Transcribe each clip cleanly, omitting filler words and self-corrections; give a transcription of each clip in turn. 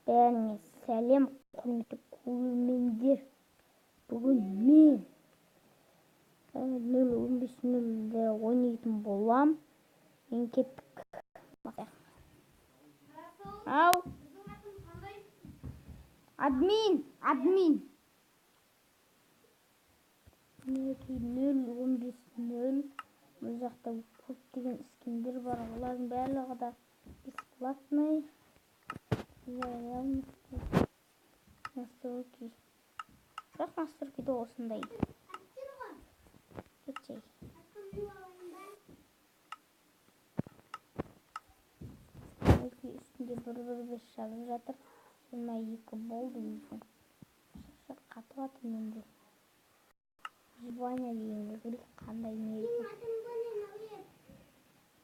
Бәріңе сәлем, құрметті көрермендер. Бүгін мен 0:15:00-де ойнайтын болам. Мен кеттік. Ау. Админ. Мінекей 0:15:00. Бұл жақта көптеген скиндер бар. Олардың барлығы да бесплатный. Настройки. Бірақ настройкиде осындай. Кетшей. Мінекей үстінде 1:1:5 жазып жатыр. 22 болды өзім. Шақшақ қатып атыр менде. Звоня дейінгі керек қандай не екен.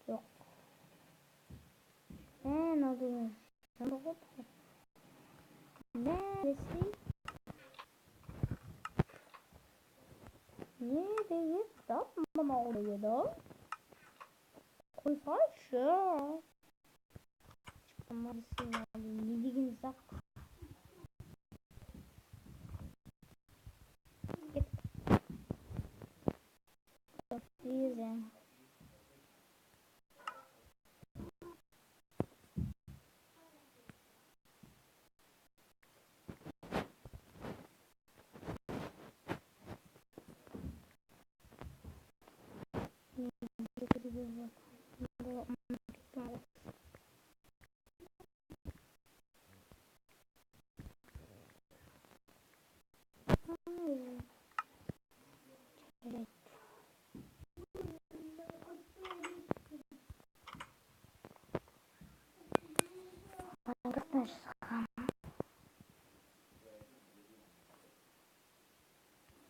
Жоқ. Надо. Нәлесі. Не деген кітап мынау еді? Қойсайшы. Не деген зат?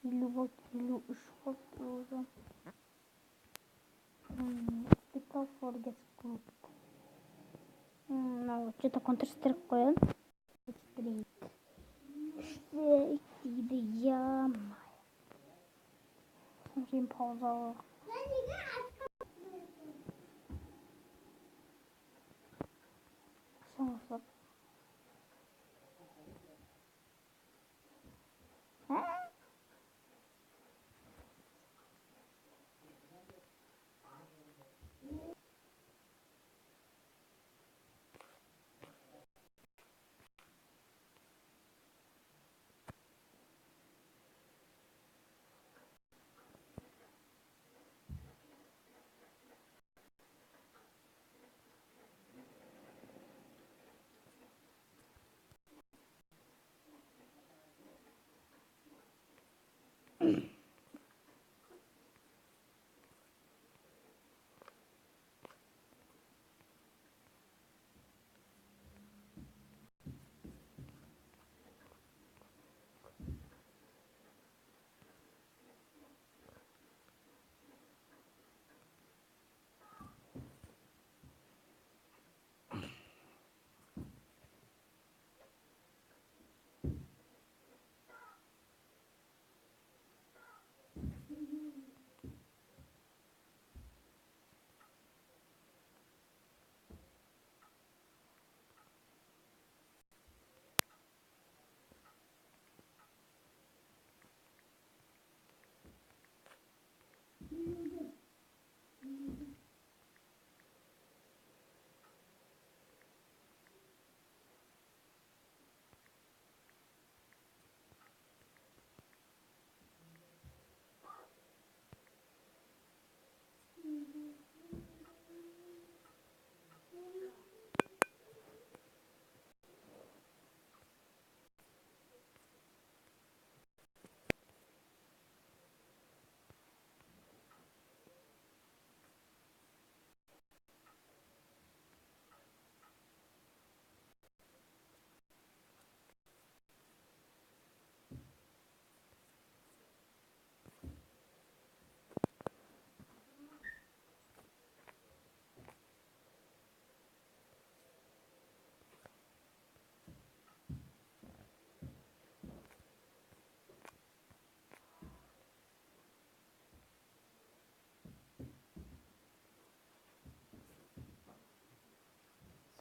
Или 3 вот уже. Hospital Forget Group. Что-то Counter-Strike қоян. Strike дейді, я-май. Кейін пауза. Соңғысып.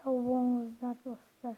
Sağ olun dostlar.